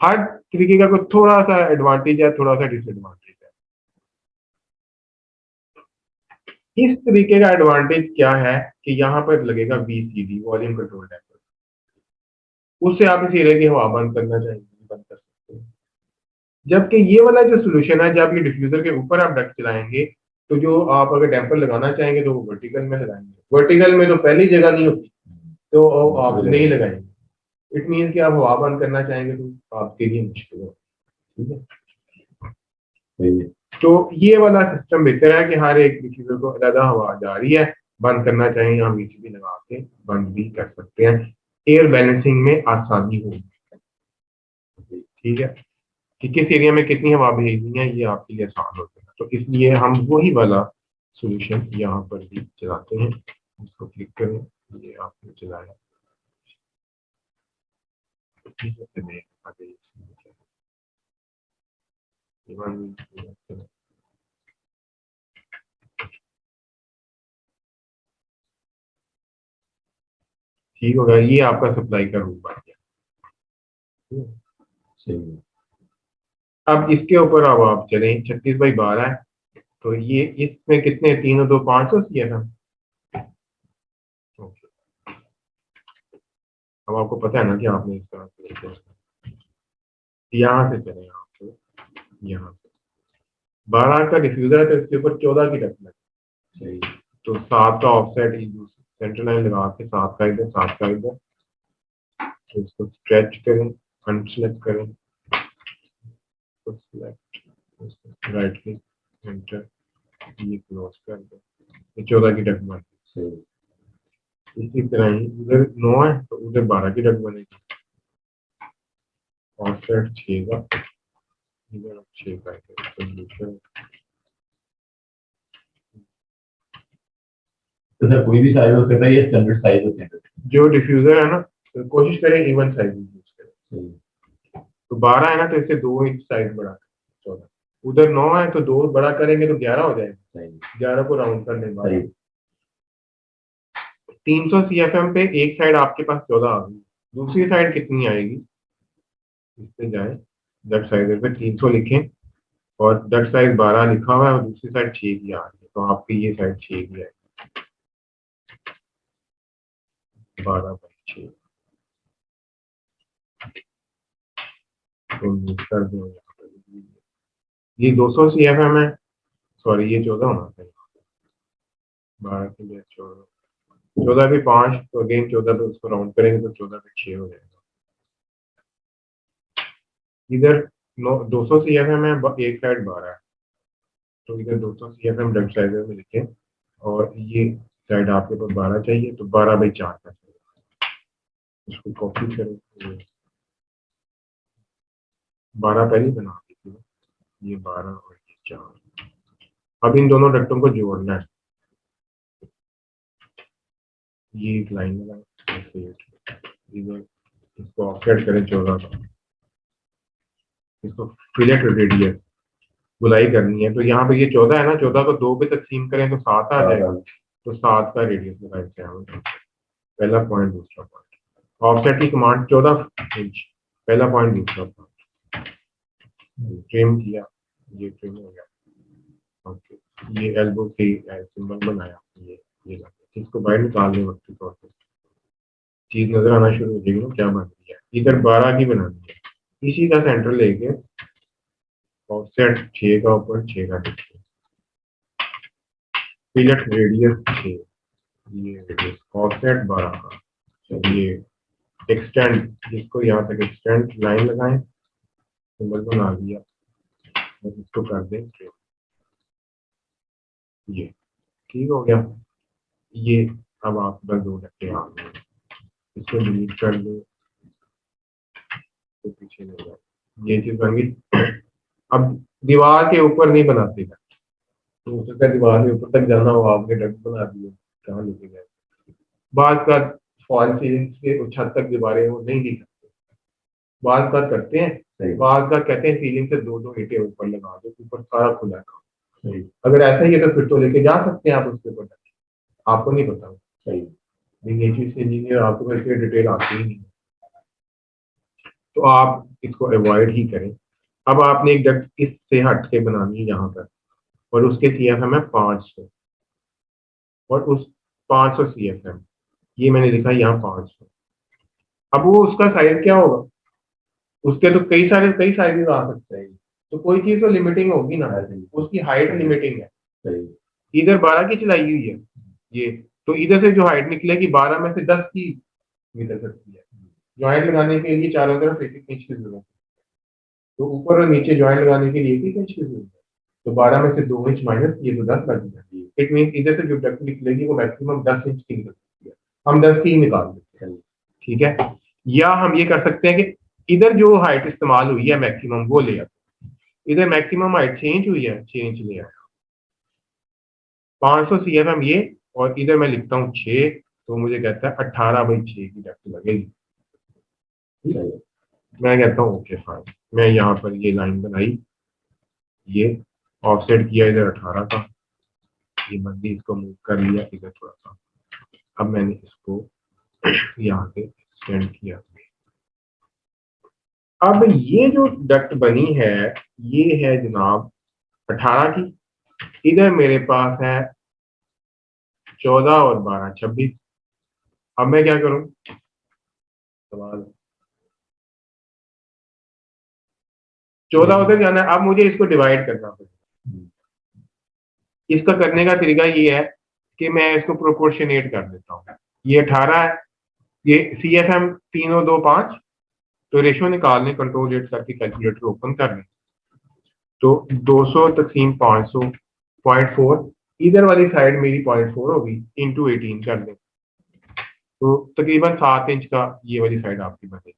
हर तरीके का कोई थोड़ा सा एडवांटेज है, थोड़ा सा डिसएडवांटेज है। इस तरीके का एडवांटेज क्या है कि यहाँ पर लगेगा VCD, वॉल्यूम कंट्रोल डेम्पर। उससे आप इस एरिया की हवा बंद करना चाहेंगे, बंद कर सकते हैं। जबकि ये वाला जो सोल्यूशन है, जब ये डिफ्यूजर के ऊपर आप डक्ट चलाएंगे, तो जो आप अगर डैम्पर लगाना चाहेंगे तो वो वर्टिकल में लगाएंगे। वर्टिकल में तो पहली जगह नहीं होती, तो आप नहीं लगाएंगे। इट मीन कि आप हवा बंद करना चाहेंगे तो आपके लिए मुश्किल हो। ठीक है, तो ये वाला सिस्टम बेहतर है कि हर एक डिफ्यूजर को अलग हवा जा रही है, बंद करना चाहें या VCB लगा के बंद भी कर सकते हैं। एयर बैलेंसिंग में आसानी होगी। ठीक है, कि किस एरिया में कितनी हवा भेजनी है ये आपके लिए आसान हो जाएगा। तो इसलिए हम वही वाला सॉल्यूशन यहाँ पर भी चलाते हैं। इसको क्लिक करें, ये आपने चलाया। ठीक है, चलिए आगे। ठीक हो गया, ये आपका सप्लाई का रूम बन गया। सही है। अब इसके ऊपर अब आप चलें, 36/12 है, तो ये इसमें कितने, 3 और 2 500 किया था। ओके, अब आपको पता है ना कि आपने इस तरह से यहाँ से चले, आपको यहाँ से 12 का डिफ्यूजर है तो इसके ऊपर 14 की डक्ट सही। तो 7 का ऑफसेट सेंटर लाइन लगा के 7 का इधर, 7 का इधर। तो इसको स्ट्रेच करें, अनसेलेक्ट करें, तो सिलेक्ट, राइट क्लिक, एंटर, ये क्लोज कर दो। ये 14 की डक्ट बन सही। इसी तरह ही उधर 9 है तो उधर 12 की डक्ट बनेगी। ऑफसेट 6 का, इधर 6 का सोल्यूशन। तो सर कोई भी साइज हो सकता है, ये स्टैंडर्ड साइज होते हैं जो डिफ्यूजर है ना, तो कोशिश करें इवन साइज यूज करें। तो 12 है ना, तो इससे 2 इंच साइज बढ़ा, 14। उधर 9 है तो 2 बड़ा करेंगे तो 11 हो जाएगा। 11 को राउंड कर लेंगे। 300 CFM पे एक साइड आपके पास 14 आ गई, दूसरी साइड कितनी आएगी, इस पे जाए, लेफ्ट साइड पे 300 लिखें और लेफ्ट साइड 12 लिखा हुआ है और दूसरी साइड 6 की आ रही है, तो आपकी ये साइड 6 की है, 12/6। तो move कर दो यहाँ पे। ये 200 CFM है, सॉरी ये 14 होना चाहिए। 12 के लिए 14 भी 5, तो अगेन 14 पे उसको राउंड करेंगे तो 14 पे 6 हो जाएगा। इधर 200 CFM है, एक साइड 12 है, तो इधर 200 CFM लेफ्ट साइड में लिखें और ये साइड आपके पास 12 चाहिए, तो 12/4 का चाहिए। इसको कॉपी करें, 12 पहले बना दी थी, ये 12 और ये 4। अब इन दोनों डक्टों को जोड़ना है। ये एक लाइन लगाएं, इसको ऑफसेट करें 14 का, इसको फिलेट रेडियस गुलाई करनी है। तो यहाँ पे ये 14 है ना, 14 को 2 पे तकसीम करें तो 7 आ जाएगा, तो 7 का रेडियस लगाते हैं। पहला पॉइंट, दूसरा पॉइंट, ऑफसेट की कमांड 14 इंच, पहला पॉइंट, दूसरा पॉइंट, ट्रिम किया, ये ट्रिम हो गया। ओके, ये एल्बो की सिंबल बनाया, ये लगा। इसको बाहर निकालने वक्त के तौर पर चीज नजर आना शुरू हो जाएगी ना, क्या बन रही है। इधर 12 की बनानी है, इसी का सेंटर लेके ऑफसेट 6 का ऊपर 6 का नीचे, फिलेट रेडियस 6, ये रेडियस ऑफसेट 12 का। चलिए एक्सटेंड, इसको यहाँ तक एक्सटेंड लाइन लगाएं, सिंबल बना दिया और इसको कर दें straight। ये ठीक हो गया। ये अब आप बस 2 घंटे आ गए, इसको डिलीट कर दो तो पीछे नहीं जाए। ये चीज बन गई। अब दीवार के ऊपर नहीं बनाते हैं, तो हो सकता है दीवार के ऊपर तक जाना हो, आपने डग बना दिए, कहाँ लेके गए। बात का फॉल सीलिंग के छत तक दीवारें वो नहीं दिख सकते, बात का करते हैं, बात का कहते हैं सीलिंग से 2-2 ईंटें ऊपर लगा दो, ऊपर सारा खुला काम। अगर ऐसा ही है तो फिर तो लेके जा सकते हैं आप उसके ऊपर, आपको नहीं पता। सही, इंजीनियर आपको इसकी डिटेल आती ही नहीं। तो आप इसको अवॉइड ही करें। अब आपने एक डक्ट इससे हट के बनानी है यहाँ पर, और उसके CFM है 500, और उस 500 CFM, ये मैंने लिखा है यहाँ 500। अब वो उसका साइज क्या होगा, उसके तो कई साइजेस आ सकते हैं, तो कोई चीज तो लिमिटिंग होगी ना, उसकी हाइट लिमिटिंग है। इधर 12 की चलाई हुई है ये, तो इधर से जो हाइट निकलेगी 12 में से 10 की निकल सकती है। ज्वाइंट लगाने के लिए चारों तरफ एक एक इंच की जरूरत है, तो ऊपर और नीचे ज्वाइंट लगाने के लिए एक एक इंच की जरूरत है। तो 12 में से 2 इंच माइनस ये तो 10 लग जाती है। इट मीन इधर से जो डक्ट निकलेगी वो मैक्सिमम 10 इंच की निकल सकती है, हम 10 की ही निकाल देते हैं। ठीक है, या हम ये कर सकते हैं कि इधर जो हाइट इस्तेमाल हुई है मैक्सिमम वो ले आते, इधर मैक्सिमम हाइट चेंज हुई है, 6 इंच ले आया, 500 CFM ये, और इधर मैं लिखता हूँ 6, तो मुझे कहता है 18/6 की डक्ट लगेगी। ठीक है, मैं कहता हूँ ओके फाइन, मैं यहाँ पर ये लाइन बनाई, ये ऑफसेट किया इधर 18 का, ये बंदी इसको मूव कर लिया इधर थोड़ा सा, अब मैंने इसको यहाँ से एक्सटेंड किया। अब ये जो डक्ट बनी है ये है जनाब 18 की, इधर मेरे पास है 14 और 12 26। अब मैं क्या करूं, सवाल, 14 उधर जाना है, अब मुझे इसको डिवाइड करना पड़ेगा। इसका करने का तरीका ये है कि मैं इसको प्रोपोर्शनेट कर देता हूँ, ये 18 है, ये CFM 3 और 2 5, तो रेशो निकालने कंट्रोल रेट करके कैलकुलेटर ओपन कर लें, तो 200 तकसीम 500 0.4, इधर वाली साइड मेरी 0.4 होगी, इंटू 18 कर दें, तो तकरीबन 7 इंच का ये वाली साइड आपकी बनेगी।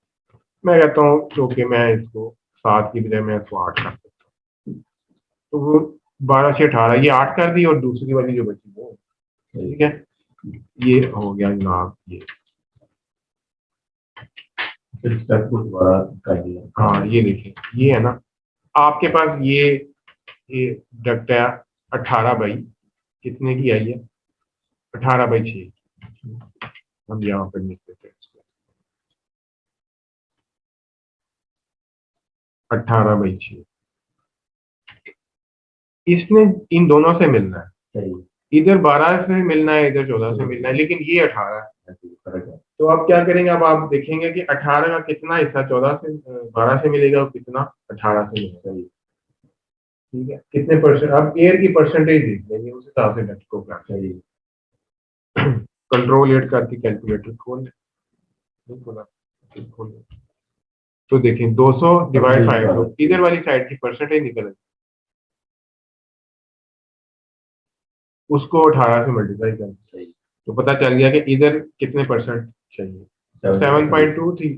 मैं कहता हूँ क्योंकि मैं इसको 7 की बजाय मैं इसको 8 कर देता हूँ, तो वो 12 से 18 ये 8 कर दी, और दूसरी वाली जो बची वो, ठीक है, ये हो गया जनाब ये। हाँ ये देखिए, ये है ना, आपके पास ये डक्ट है 18 बाई कितने की आई है, 18/6, हम यहाँ पर लिख देते हैं इसको, 18/6, इसने इन दोनों से मिलना है, इधर 12 से मिलना है, इधर 14 से मिलना है, लेकिन ये 18 है। तो आप क्या करेंगे, अब आप देखेंगे कि 18 का कितना हिस्सा 12 से मिलेगा और कितना 18 से मिलेगा। ठीक है, कितने परसेंट, अब एयर की परसेंटेज देख लेंगे, उस हिसाब से डेट को क्या चाहिए। कंट्रोल एड करके कैलकुलेटर खोल, नहीं खोला, खोल, तो देखें 200 डिवाइड 5, तो इधर वाली साइड की परसेंटेज निकल, उसको 18 से मल्टीप्लाई कर, तो पता चल गया कि इधर कितने परसेंट चाहिए, 7.2 थी,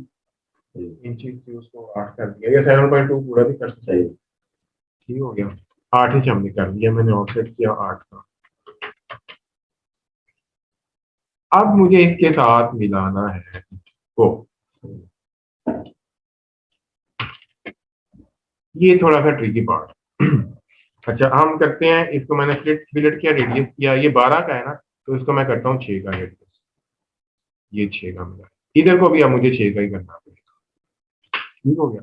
इंची थी, उसको 8 कर दिया, या 7.2 पूरा भी कर सकते हैं, ठीक हो गया, 8 इंच हमने कर दिया, मैंने ऑफसेट किया 8 का। अब मुझे इसके साथ मिलाना है को, ये थोड़ा सा ट्रिकी पार्ट। अच्छा हम करते हैं इसको, मैंने फिलेट किया, रेडियस किया, ये 12 का है ना, तो इसको मैं करता हूँ 6 का रेडियस, ये 6 का मिला, इधर को भी अब मुझे 6 का ही करना पड़ेगा, ठीक हो गया।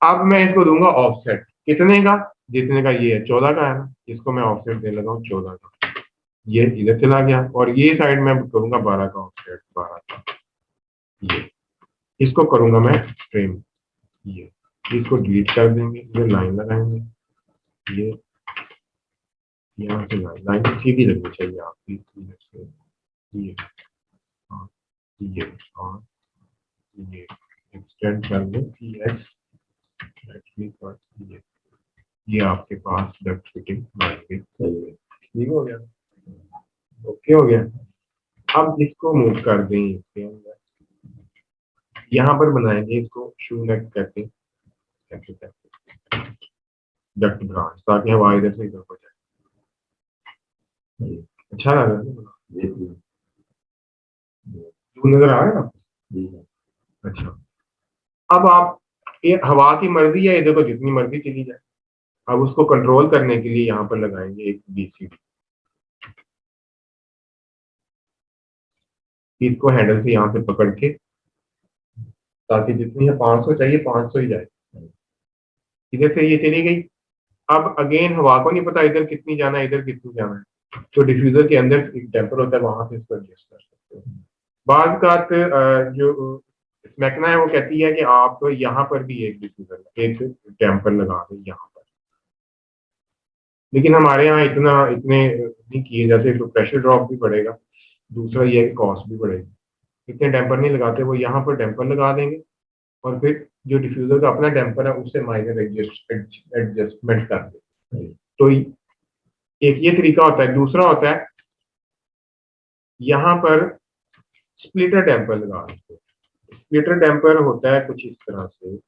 अब मैं इसको दूंगा ऑफसेट कितने का, जितने का ये है 14 का है ना, इसको मैं ऑफसेट दे लगा हूँ 14 का, ये इधर चला गया, और ये साइड में करूंगा 12 का ऑफसेट, 12 का, ये इसको करूंगा मैं फ्रेम, ये इसको डिलीट कर देंगे, इधर लाइन लगाएंगे, ये यहाँ से लाइन लाइन सीधी लगनी चाहिए आपकी, ये, हाँ, ये, और ये एक्सटेंड कर दो PS, ये आपके पास डक्ट फिटिंग बन गई, ठीक हो गया, ओके हो गया। अब इसको मूव कर दें इसके अंदर, यहाँ पर बनाएंगे इसको शू नेक कहते हैं, डक्ट ब्रांच, ताकि हवा इधर से इधर हो जाए, अच्छा लग रहा है, नजर आ रहा है आपको, अच्छा। अब आप, ये हवा की मर्जी है, इधर को जितनी मर्जी चली जाए, अब उसको कंट्रोल करने के लिए यहाँ पर लगाएंगे एक BCD, इसको हैंडल से यहाँ से पकड़ के ताकि जितनी है 500 चाहिए 500 ही जाए। इधर से ये चली गई। अब अगेन हवा को नहीं पता इधर कितनी जाना है इधर कितनी जाना है, तो डिफ्यूजर के अंदर एक टेम्पर होता है, वहां से इसको एडजस्ट कर सकते हो। बाज का जो मैकना है वो कहती है कि आप यहाँ पर भी एक डिफ्यूजर एक टेम्पर लगा दें यहाँ पर, लेकिन हमारे यहाँ इतने नहीं किए जाते, तो प्रेशर ड्रॉप भी बढ़ेगा, दूसरा ये है कि कॉस्ट भी बढ़ेगी। इतने टेम्पर नहीं लगाते, वो यहाँ पर टेम्पर लगा देंगे और फिर जो डिफ्यूजर का अपना टेम्पर है उससे माइनर एडजस्टमेंट कर देंगे। तो एक ये तरीका होता है। दूसरा होता है यहाँ पर स्प्लिटर टेम्पर लगा देते हैं। स्प्लिटर टेम्पर होता है कुछ इस तरह से,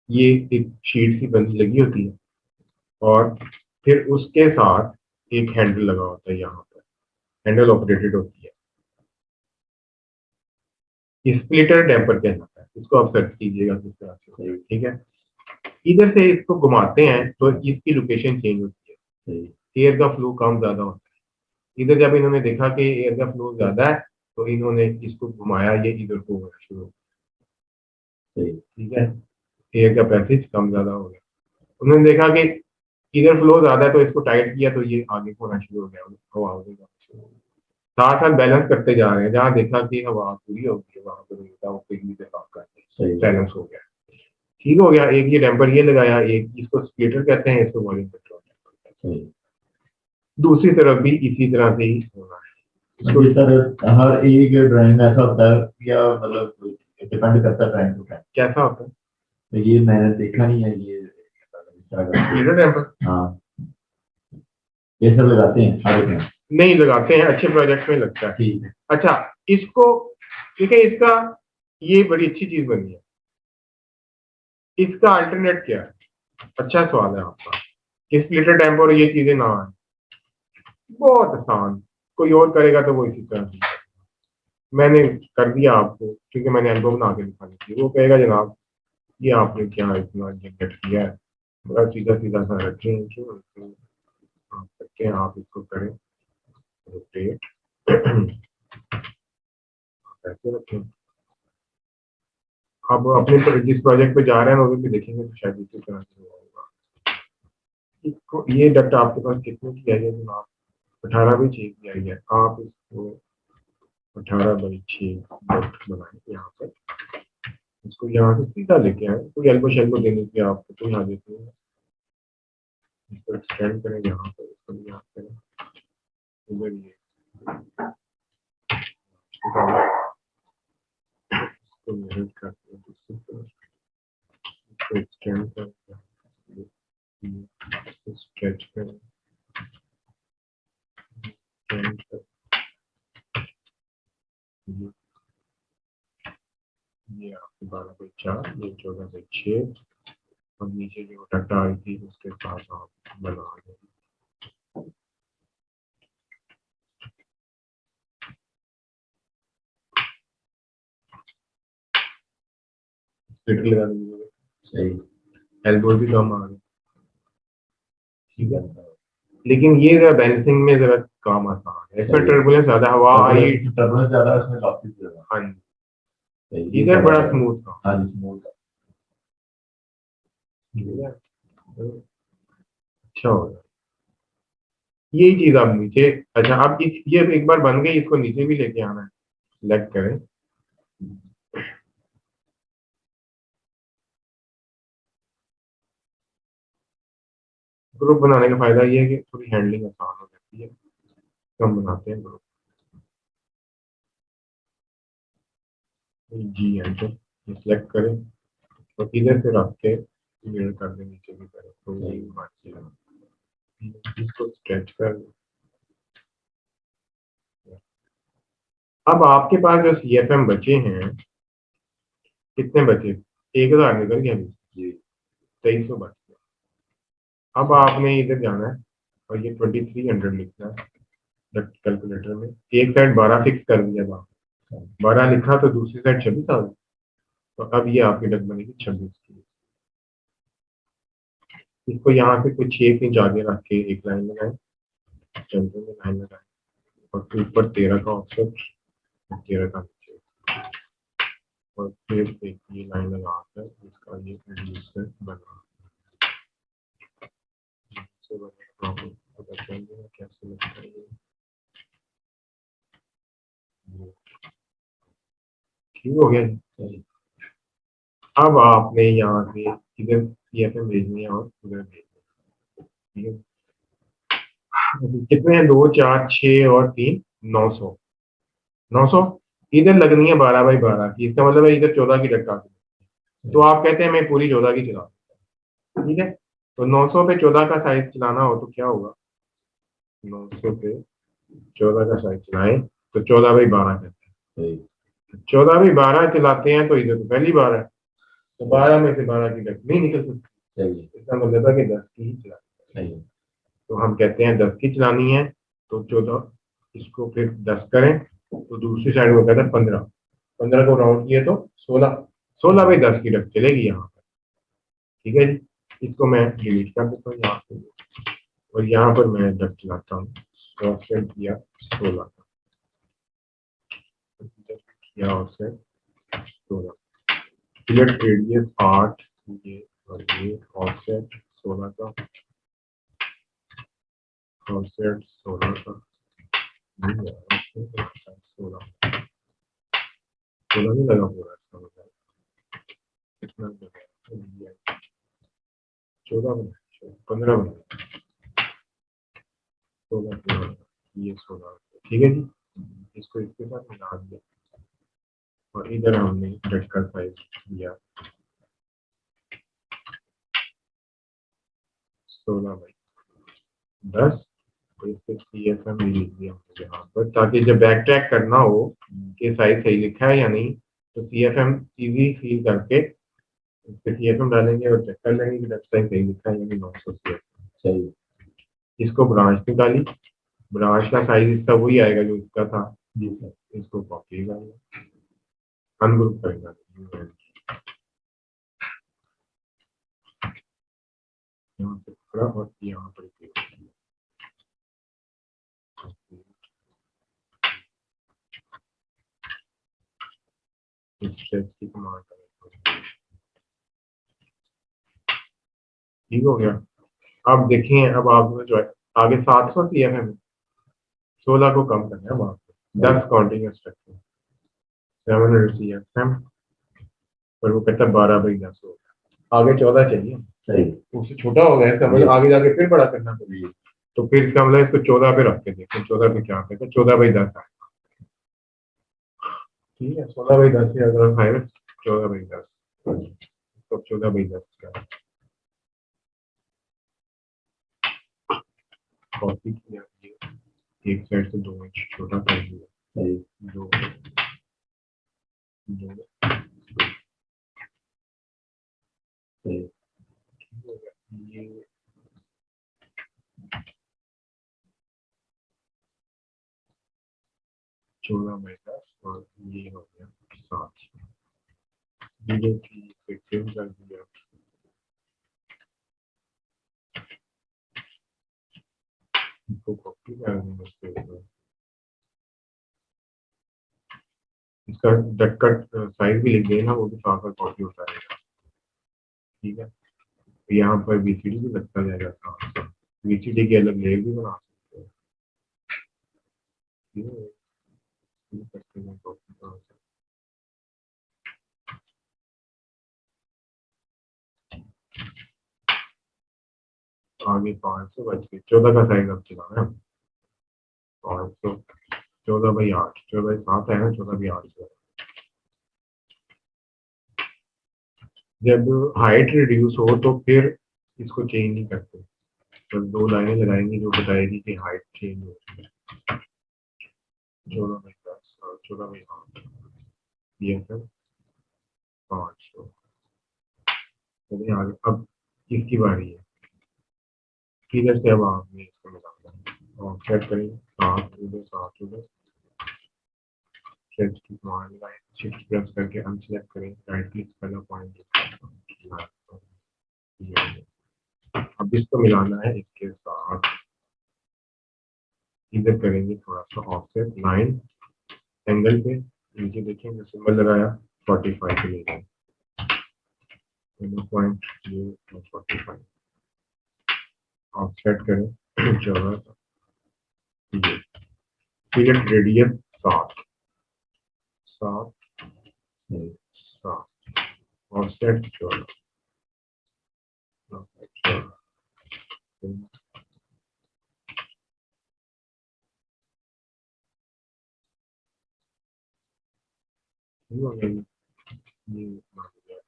ये एक शीट सी बंदी लगी होती है और फिर उसके साथ एक हैंडल लगा होता है, यहाँ पर हैंडल ऑपरेटेड होती है, स्प्लिटर टेम्पर कहलाता है। इसको आप सर्च कीजिएगा किस तरह से, ठीक है। इधर से इसको घुमाते हैं तो इसकी लोकेशन चेंज होती है, एयर का फ्लो कम ज्यादा होता है। इधर जब इन्होंने देखा कि एयर का फ्लो ज्यादा है तो इन्होंने इसको घुमाया, ये इधर को होना शुरू हो गया, ठीक है। एयर का पैसेज कम ज्यादा हो गया, उन्होंने देखा कि इधर फ्लो ज्यादा है तो इसको टाइट किया तो ये आगे होना शुरू हो गया, हवा हो गया। साथ साथ बैलेंस करते जा रहे हैं, जहाँ देखा कि हवा पूरी होगी वहां पर वो बिजली से काम करते हैं, बैलेंस हो गया, ठीक हो गया। एक ये टेम्पर ये लगाया, एक इसको स्प्लिटर कहते हैं, इसको वॉल्यूम कंट्रोल टेम्पर कहते हैं। दूसरी तरफ भी इसी तरह से ही होना है। इसको सर हर एक ड्राइंग ऐसा होता है या मतलब डिपेंड करता है टाइम टू टाइम? कैसा होता है? तो ये मैंने देखा नहीं है ये स्प्लिटर टेम्पर हाँ ये सब लगाते हैं हर एक में? नहीं लगाते हैं, अच्छे प्रोजेक्ट में लगता है। ठीक है। अच्छा, इसको देखिए, इसका ये बड़ी अच्छी चीज बनी है। इसका अल्टरनेट क्या है? अच्छा सवाल है आपका कि स्प्लिटर टेम्पर और ये चीजें ना आए। बहुत आसान, कोई और करेगा तो वो इसी तरह से। मैंने कर दिया आपको क्योंकि मैंने एल्बम बना के दिखानी थी। वो कहेगा जनाब ये आपने क्या इतना जनरेट किया है, बड़ा सीधा सीधा सा रखें क्यों, आप करते हैं, आप इसको करें रोटेट कैसे रखें। अब अपने जिस प्रोजेक्ट पे जा रहे हैं उधर भी देखेंगे तो शायद इसी तरह से होगा। इसको ये डक्ट आपके पास कितने की आई है जनाब? 18 बाई 6 की आई है। आप इसको 18/6 डक्ट बनाए यहाँ पर, इसको यहाँ से सीधा लेके आए, कोई एल्बो शेल्बो देने की आपको तो यहाँ देते हैं, इसको एक्सटेंड करें यहाँ पर, इसको भी यहाँ करें इधर, ये इसको मेहनत करते हैं दूसरी तरफ, इसको एक्सटेंड करते हैं, स्ट्रेच करें, एक्सटेंड कर, ये आपकी 12/4, ये 14/6 और नीचे जो डक्ट आ रही थी उसके साथ आप बना दें। स्प्लिटर लगा दीजिए, सही। एल्बो भी कम आ रही, ठीक है। लेकिन ये जरा बैलेंसिंग में जरा काम आसान है, इसमें टर्बुलेंस ज्यादा, हवा आई, टर्बुलेंस ज्यादा है, इसमें लॉसेस ज्यादा। हाँ जी, इधर बड़ा स्मूथ था। हाँ जी स्मूथ है। अच्छा होगा यही चीज आप नीचे। अच्छा, अब इस ये एक बार बन गई, इसको नीचे भी लेके आना है, सिलेक्ट करें, ग्रुप बनाने का फायदा ये है कि थोड़ी हैंडलिंग आसान हो जाती है, कम बनाते हैं ग्रुप। जी एंटर, सिलेक्ट करें और इधर से रख के मिरर कर दें, नीचे भी करें तो यही बात, इसको स्ट्रेच कर। अब आपके पास जो CFM बचे हैं, कितने बचे? 1000 निकल गया जी, 2300 बच गया। अब आपने इधर जाना है और ये 2300 लिखना है कैलकुलेटर में। एक साइड 12 फिक्स कर दिया, 12 लिखा तो दूसरी साइड 26,000, तो अब ये आपकी डक बनेगी 26 की। इसको यहाँ से कुछ 6 इंच आगे रख के एक लाइन लगाए, सेंटर में लाइन लगाए, और फिर ऊपर 13 का ऑफसेट, 13 का नीचे, और फिर एक ये लाइन लगाकर इसका ये एडजस्टर बना से बनेगा। पता चल गया कैसे लगता है ये। ठीक हो गया जी। अब आपने यहाँ से इधर CFM भेजनी है और उधर भेजनी है। ठीक है, कितने हैं? 2 4 6 और 3, 900। 900 इधर लगनी है 12 बाई 12 की, इसका मतलब है इधर 14 की डक्का। तो आप कहते हैं मैं पूरी 14 की चला, ठीक है। तो 900 पे 14 का साइज चलाना हो तो क्या होगा? 900 पे 14 का साइज चलाएं तो 14 बाई 12 कहते हैं। 14 बाई 12 चलाते हैं तो इधर तो पहली बार है, तो 12 में से 12 की डक नहीं निकल सकती, इसका मतलब है कि 10 की ही चलानी है। तो हम कहते हैं 10 की चलानी है, तो 14, इसको फिर 10 करें तो दूसरी साइड वो कहता है 15, 15 को राउंड किए तो 16, 16 बाई 10 की डक चलेगी यहाँ पर। ठीक है जी, इसको मैं डिलीट कर देता हूँ यहाँ से, और यहाँ पर मैं डक चलाता हूँ, ऑफसेट किया 16 का, किया ऑफसेट 16, सिलेक्ट रेडियस 8, ये और ये ऑफसेट 16 का, ऑफसेट 16 का, 16 नहीं लगा पूरा, इसका मतलब कितना लगा? 14 बना, 15 बना, 16 पूरा, ये 16। ठीक है जी, इसको इसके साथ मिला दिया, और इधर हमने डट का साइज दिया 16 बाई 10, तो इसको CFM लिख दिया हमने यहाँ पर, ताकि जब बैक ट्रैक करना हो कि साइज सही लिखा है या नहीं, तो CFM इजी फील करके इस पे CFM डालेंगे और चेक कर लेंगे कि साइज सही लिखा है या नहीं। 900 CFM सही। इसको ब्रांच निकाली, ब्रांच का साइज इसका वही आएगा जो इसका था जी सर। इसको कॉपी करेंगे, अनग्रुप करेंगे, यहाँ से पकड़ा और यहाँ पर की कमांड करेंगे। ठीक हो गया। अब देखिए, अब आपने जो है आगे 700 CFM, 16 को कम करना है वहां पे, 10 काउंटिंग स्ट्रक्चर 700 CFM, पर वो कहता है 12 बाई 10 हो गया, आगे 14 चाहिए, सही, उससे छोटा हो गया, इसका मतलब आगे जाके फिर बड़ा करना पड़ेगा। तो फिर इसका मतलब इसको 14 पे रख के देखो, 14 पे क्या कहते हैं, 14 बाई 10 है। ठीक है, 16 बाई 10 से अगर हम है 14 बाई 10, तो 14 बाई 10 का कॉपी किया, एक साइड से 2 इंच छोटा कर दिया, दो, दो, ये 14 बाई 10, और ये हो गया 7, वीडियो की सेव कर दिया। इसको कॉपी कर देंगे उसके ऊपर, इसका डट कट साइज भी लिख देना, वो भी साथ साथ कॉपी होता रहेगा। ठीक है, तो यहाँ पर VCD भी लगता जाएगा साथ साथ, VCD की अलग लेयर भी बना सकते हैं। ठीक है, ये करते हैं कॉपी का। आगे 500 बच गए, 14 का साइज अब चलाना है, 500, 14 बाई 8, 14 बाई 7 है ना, 14 बाई 8 जब हाइट रिड्यूस हो तो फिर इसको चेंज नहीं करते, तो 2 लाइनें लगाएंगे जो बताएगी कि हाइट चेंज हो रही है। 14 बाई 10 और 14 बाई 8, ये सब 500। चलिए आगे, अब किसकी बारी है? किधर से अब आपने इसको मिलाना है, और सेट करेंगे 7 उधर, 7 उधर, ऑफसेट की कमांड लाइन शिफ्ट प्रेस करके अनसेलेक्ट करें, राइट क्लिक करना पॉइंट, अब इसको मिलाना है इसके साथ, इधर करेंगे थोड़ा सा ऑफसेट लाइन एंगल पे, नीचे देखिए जो सिंबल लगाया 45 के लिए पॉइंट, ये 45 ऑफसेट करें 14, ये सिलेक्ट रेडियस 7 7 7 ऑफसेट 14,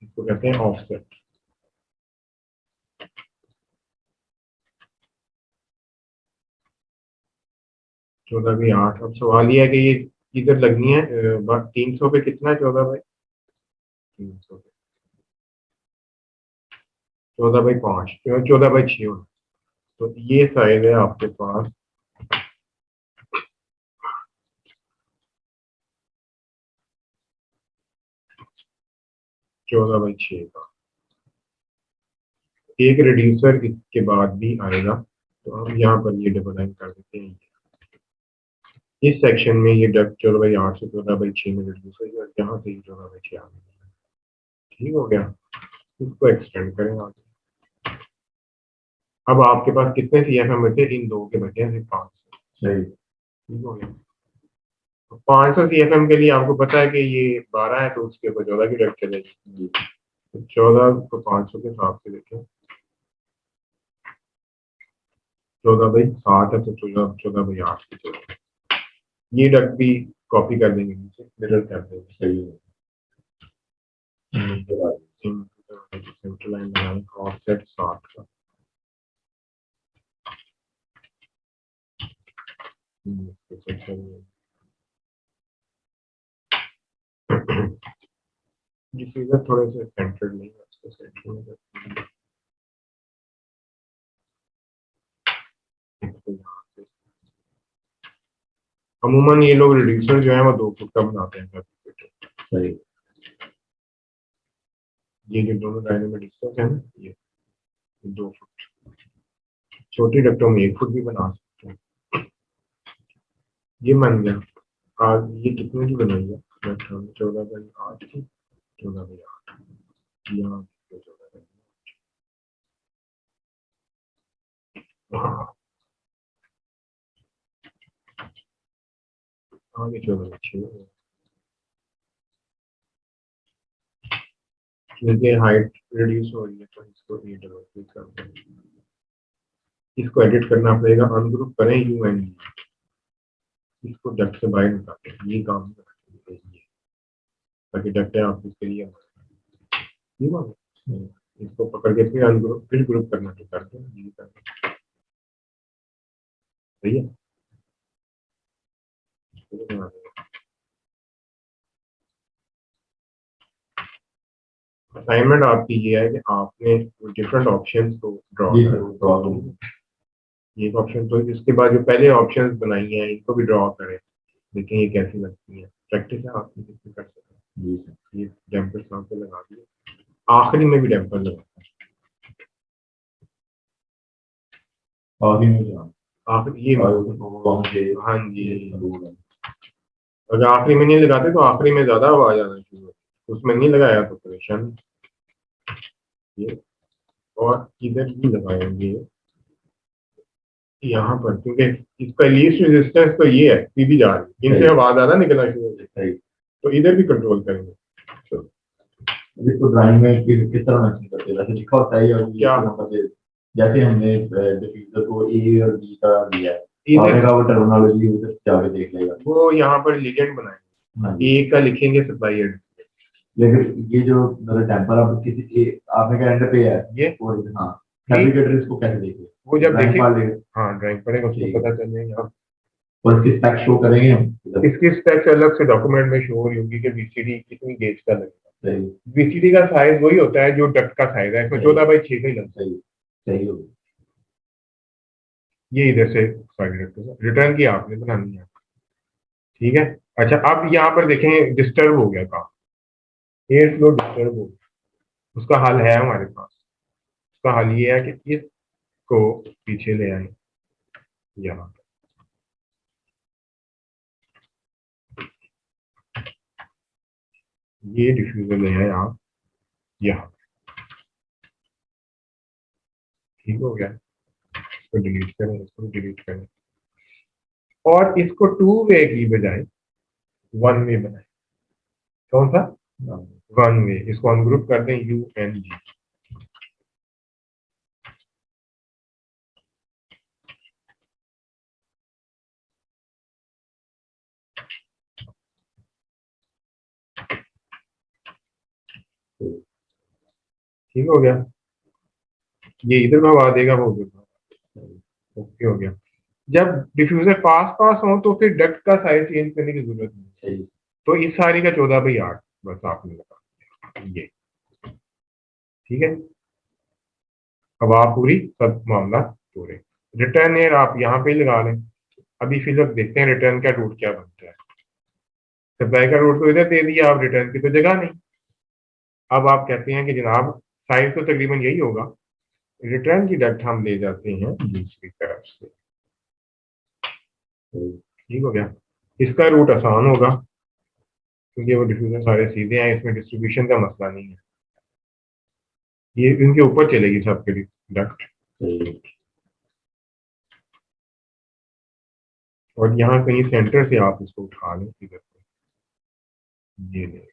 इसको कहते हैं ऑफसेट। चौदह भी 8। अब सवाल ये है कि ये इधर लगनी है 300 पे कितना है 14 बाई 300 पे 14 बाई 5 14 बाई 6 होना, तो ये साइज है आपके पास 14 बाई 6 का। एक रिड्यूसर इसके बाद भी आएगा, तो हम यहाँ पर ये डबल लाइन कर देते हैं। इस सेक्शन में ये 14 बाई 8 से 14 बाई 6 में रिड्यूस होगी और यहाँ से 14 बाई 6 आगे, ठीक हो गया। इसको एक्सटेंड करें आगे। अब आपके पास कितने CFM बचे? इन दो के बचे हैं सिर्फ 500। सही, ठीक हो गया। 500 CFM के लिए आपको पता है कि ये 12 है, तो उसके ऊपर 14 की डेप्थ चलेगी। तो 14 को 500 के हिसाब से देखें, 14 बाई 7 है तो 14 बाई 8 की 14। ये डक भी कॉपी कर देंगे नीचे, मिरर कर देंगे। सही है। सेंटर लाइन बनाएं ऑफसेट 7 का। जिस इधर थोड़े से सेंटर्ड नहीं है उसको सेंटर में करते हैं। इसको यहाँ से अमूमन ये लोग रिड्यूसर जो है वो 2 फुट का बनाते हैं। सही, ये जो दोनों डायनेमिक डिस्टेंस है ना, ये 2 फुट। छोटी डक्टों में 1 फुट भी बना सकते हैं। ये बन गया। आज ये कितने की बनाई है? 14 बाई 8 की, 14 बाई 8 यहाँ 14 बाई 8 आगे 14 बाई 6। देखिए हाइट रिड्यूस हो रही है, तो इसको ये डबल क्लिक करते हैं। इसको एडिट करना पड़ेगा, अनग्रुप करें UN, इसको डक से बाहर निकालते हैं। ये काम करते हैं ताकि डक है आप इसके लिए ठीक है। इसको पकड़ के फिर अनग्रुप, फिर ग्रुप करना तो करते हैं, ये करते हैं। सही है। असाइनमेंट आपकी ये है कि आपने डिफरेंट ऑप्शंस को ड्रॉ जी करें। ड्रॉ करूँ। ये ऑप्शन, तो इसके बाद जो पहले ऑप्शंस बनाई हैं इनको भी ड्रॉ करें, देखें ये कैसी लगती है। प्रैक्टिस है आपकी, कितनी कर सकते हैं। जी सर, ये डैम्पर यहाँ पे लगा दिए, आखिरी में भी डैम्पर लगा, आगे में जाना, आखिरी ये हाँ जी। ये अगर आखिरी में नहीं लगाते तो आखिरी में ज्यादा आवाज आना शुरू होती, उसमें नहीं लगाया तो परेशान। ये और इधर भी लगाएंगे यहाँ पर, क्योंकि इसका लीस्ट रेजिस्टेंस तो ये है, सीधी जा रही है, इनसे आवाज ज्यादा निकलना शुरू हो जाती है, तो इधर भी कंट्रोल करेंगे। इसको ड्राइंग में किस तरह मैचिंग करते हैं? वैसे लिखा होता है और क्या? जैसे हमने डिफ्यूजर को ए और बी का दिया है, इधर आपने कहा वो टर्मिनोलॉजी उधर जाके देख लेगा। वो यहाँ पर लिगेंड बनाएंगे, हाँ जी। ए का लिखेंगे सप्लाई एड, लेकिन ये जो मतलब टेम्पर आप किसी आपने कहा एंड पे है ये और हाँ फैब्रिकेटर इसको कैसे देखे? वो जब ड्राइंग देखें, पा लेगा। हाँ ड्राइंग पड़ेगा उसको ठीक है। पता चल जाएगा। और इसकी स्पेक शो करेंगे हम। इसकी स्पेक्स अलग से डॉक्यूमेंट में शो हो रही होगी कि VCD कितनी गेज का लगेगा। सही VCD का साइज वही होता है जो डक्ट का साइज है, इसमें 14 बाई 6 का ही लगता है। सही सही हो ये इधर से साइड रिटर्न की आपने बनानी है। ठीक है। अच्छा, अब यहाँ पर देखें डिस्टर्ब हो गया काम, एयर फ्लो डिस्टर्ब हो गया। उसका हल है हमारे पास। उसका हल ये है कि इसको पीछे ले आए, यहाँ ये डिफ्यूजर ले आए आप यहाँ। ठीक हो गया। इसको डिलीट करें, इसको डिलीट करें, और इसको टू वे की बजाय वन वे बनाए। कौन सा? One way. इसको हम ग्रुप कर दें UNG। ठीक हो गया। ये इधर भगा देगा, वो उधर भगा। ओके हो गया। जब डिफ्यूजर पास पास हो तो फिर डक्ट का साइज चेंज करने की जरूरत नहीं है। तो इस सारी का 14/8 बस आपने लगा ये। ठीक है। अब आप पूरी सब मामला पूरे रिटर्न एयर आप यहाँ पे ही लगा लें। अभी फिर अब देखते हैं रिटर्न का रूट क्या बनता है। सप्लाई का रूट तो इधर दे दिया, अब रिटर्न की तो जगह नहीं। अब आप कहते हैं कि जनाब साइज तो तकरीबन यही होगा, रिटर्न की डक्ट हम ले जाते हैं दूसरी तरफ से। ठीक हो गया। इसका रूट आसान होगा क्योंकि वो डिफ्यूजन सारे सीधे हैं, इसमें डिस्ट्रीब्यूशन का मसला नहीं है। ये इनके ऊपर चलेगी सबके डक्ट, और यहाँ कहीं सेंटर से आप इसको उठा लें इधर से, ये ले।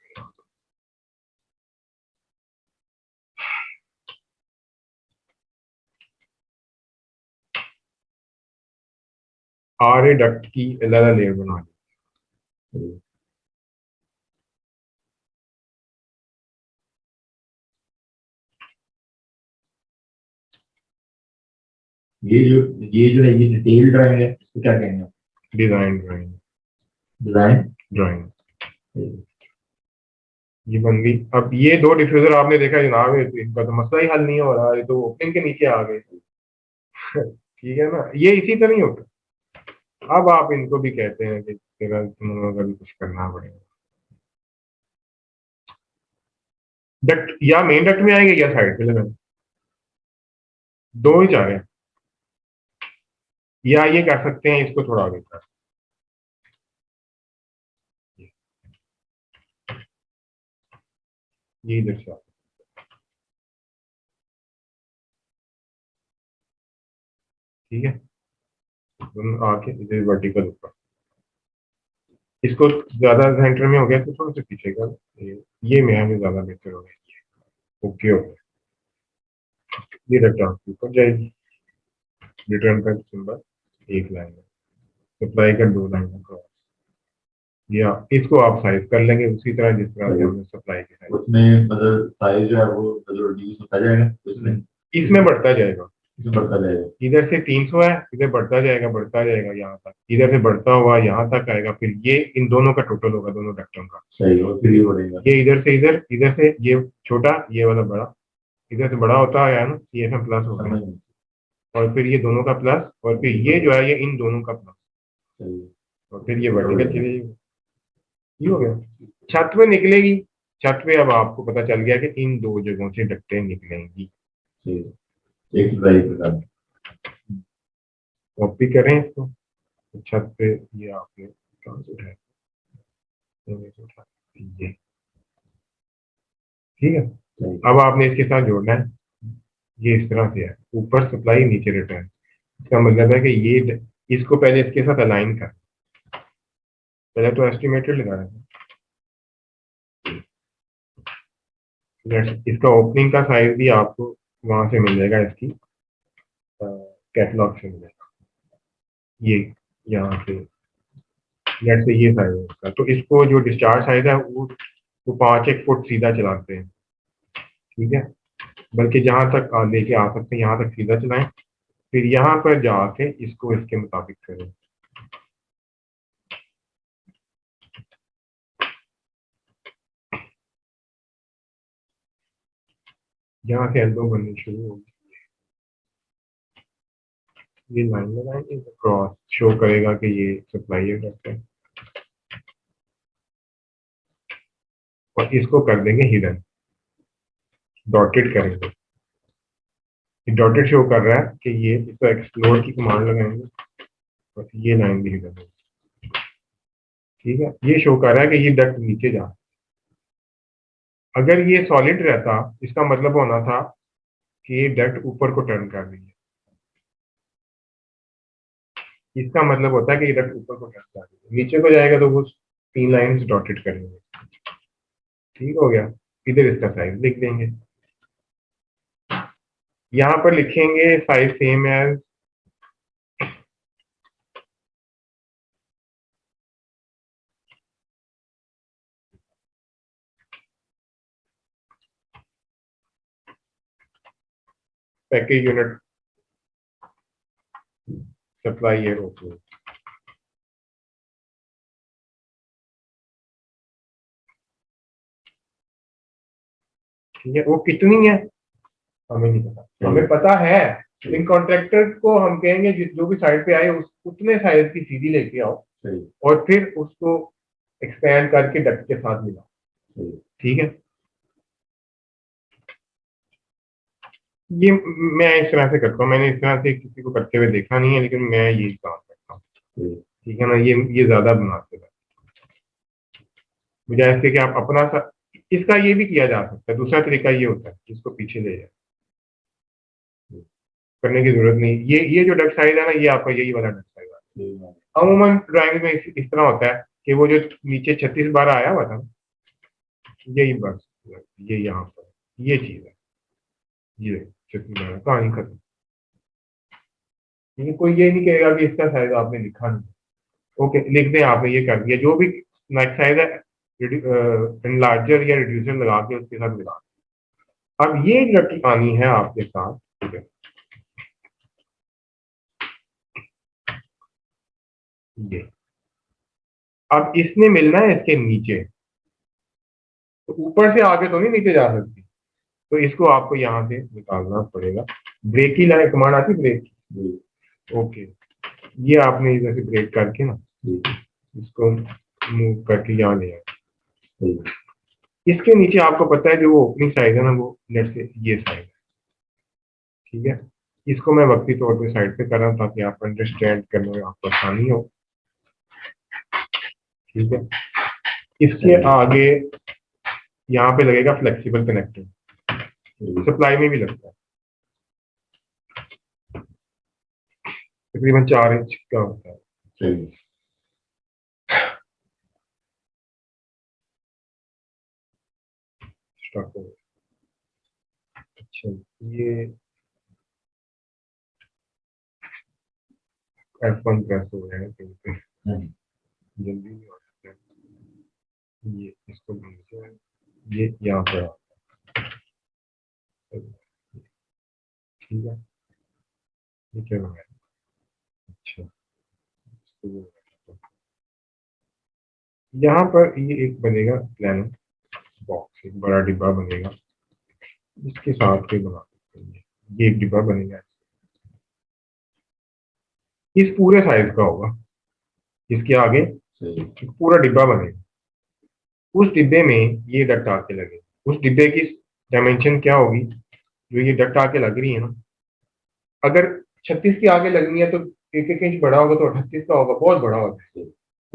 RA डक्ट की अलग लेयर बना ली। ये जो है ये डिटेल ड्राइंग है, इसको क्या कहेंगे? Design drawing. डिजाइन ड्राइंग ये बन गई। अब ये दो डिफ्यूजर आपने देखा जनाब, इनका तो मसला ही हल नहीं हो रहा, ये तो ओपनिंग के नीचे आ गए। ठीक है ना, ये इसी तरह नहीं होता। अब आप इनको भी कहते हैं कि तेरा तुम लोगों का भी कुछ करना पड़ेगा। डक्ट या मेन डक्ट में आएंगे या साइड पे लगाए, दो ही जा रहे हैं। या ये कर सकते हैं, इसको थोड़ा आगे कर, ये इधर से ठीक है। दोनों आके इधर वर्टिकल ऊपर, इसको ज्यादा सेंटर में हो गया तो थोड़ा सा पीछे कर, ये मेरा भी ज्यादा बेहतर हो गया। ओके हो गया। ये डक्ट आपके ऊपर जाएगी। रिटर्न का सिंबल एक लाइन है, सप्लाई का दो लाइन है। या इसको आप साइज कर लेंगे उसी तरह जिस तरह से हमने सप्लाई की साइज। उसमें मतलब साइज जो है वो मतलब रिड्यूस होता जाएगा उसमें, इसमें बढ़ता जाएगा। इसमें बढ़ता जाएगा। इधर से 300 है, इधर बढ़ता जाएगा यहाँ तक, इधर से बढ़ता हुआ यहाँ तक आएगा, फिर ये इन दोनों का टोटल होगा, दोनों डक्टों का। सही, और फिर ये बढ़ेगा। ये इधर से इधर, इधर से ये छोटा, ये वाला बड़ा, इधर से बड़ा होता है ना, ये इसमें प्लस हो गया, और फिर ये दोनों का प्लस, और फिर ये जो है ये इन दोनों का प्लस, और फिर ये वर्टिकल चली जाएगी। ये हो गया। छत पे निकलेगी। छत पे अब आपको पता चल गया कि इन दो जगहों से डक्टें निकलेंगी। एक ड्राइव का कॉपी करें इसको, तो छत पे ये आपने कहाँ से उठाया, ये ठीक है। अब आपने इसके साथ जोड़ना है, ये इस तरह से है, ऊपर सप्लाई नीचे रिटर्न। इसका मतलब है कि ये इसको पहले इसके साथ अलाइन कर, पहले तो एस्टिमेटेड लगा है। इसका ओपनिंग का साइज भी आपको वहां से मिल जाएगा, इसकी कैटलॉग से मिलेगा। ये यहाँ से लेट से ये साइज है इसका, तो इसको जो डिस्चार्ज साइज है वो 5 फुट सीधा चलाते हैं। ठीक है। बल्कि जहां तक लेके आ सकते हैं यहाँ तक सीधा चलाएं, फिर यहाँ पर जाके इसको इसके मुताबिक करें। यहाँ से एल्बो बननी शुरू होगी, ये लाइन लगाएंगे, क्रॉस शो करेगा कि ये सप्लाई करते हैं। और इसको कर देंगे हिडन, डॉटेड करेंगे। डॉटेड शो कर रहा है कि ये, इसको एक्सप्लोर की कमांड लगाएंगे और ये लाइन भी हिडन होगी। ठीक है, ये शो कर रहा है कि ये डक्ट नीचे जा। अगर ये सॉलिड रहता, इसका मतलब होना था कि ये डक्ट ऊपर को टर्न कर रही है। इसका मतलब होता है कि ये डक्ट ऊपर को टर्न कर रही है, नीचे को जाएगा तो वो 3 लाइंस डॉटेड करेंगे। ठीक हो गया। इधर इसका साइज लिख देंगे, यहाँ पर लिखेंगे size same as package unit supply year okay. ठीक है, वो कितनी है हमें नहीं पता, हमें पता है इन कॉन्ट्रैक्टर को हम कहेंगे जो भी साइड पे आए उतने साइज की सीधी लेके आओ और फिर उसको एक्सपैंड करके डक्ट के साथ मिलाओ। ठीक है, ये मैं इस तरह से करता हूँ, मैंने इस तरह से किसी को करते हुए देखा नहीं है, लेकिन मैं यही काम करता हूँ। ठीक है ना, ये ज्यादा मुनासिब है बजाय इसके कि आप अपना सा। इसका ये भी किया जा सकता है, दूसरा तरीका ये होता है इसको पीछे ले जाए, करने की जरूरत नहीं। ये जो डक साइज है ना, ये आपका यही वाला डक साइज है। अमूमन ड्राइंग में इस तरह होता है कि वो जो नीचे 36 बार आया हुआ था, यही बस, ये यहाँ पर ये चीज है, ये 36 बार कहानी खत्म। लेकिन कोई ये नहीं कहेगा कि इसका साइज आपने लिखा नहीं। ओके, लिख दें, आपने ये कर दिया, जो भी नेक्स्ट साइज है इनलार्जर या रिड्यूसर लगा के उसके साथ मिला। अब ये लड़की आनी है आपके साथ। ठीक है, ये अब इसने मिलना है इसके नीचे, तो ऊपर से आगे तो नहीं नीचे जा सकती, तो इसको आपको यहाँ से निकालना पड़ेगा। ब्रेक की लाइन कमांड आती, ब्रेक। ओके, ये आपने इधर से ब्रेक करके ना इसको मूव करके यहाँ ले आए। इसके नीचे आपको पता है जो वो ओपनिंग साइज है ना, वो लेट से ये साइज है। ठीक है, इसको मैं वक्ती तौर पे साइड पे कर रहा हूँ ताकि आप अंडरस्टैंड करने में आपको आसानी हो। ठीक है, इसके आगे यहाँ पे लगेगा फ्लेक्सिबल कनेक्टर, सप्लाई में भी लगता है, तकरीबन 4 इंच का होता है। स्टार्ट हो गया। अच्छा, ये F1 प्रेस हो गया है कहीं पे, जल्दी नहीं हो सकता है। ये इसको नीचे, ये यहाँ पे आता है। ठीक है, ये क्या हो गया। अच्छा, इसको वो यहाँ पर ये एक बनेगा प्लान बॉक्स, एक बड़ा डिब्बा बनेगा, इसके साथ भी बना सकते हैं। ये एक डिब्बा बनेगा, इस पूरे साइज का होगा, इसके आगे एक पूरा डिब्बा बनेगा, उस डिब्बे में ये डक्ट आके लगे। उस डिब्बे की डायमेंशन क्या होगी, जो ये डक्ट आके लग रही है ना, अगर 36 की आगे लगनी है तो 1-1 इंच बड़ा होगा तो 38 का होगा, बहुत बड़ा होगा,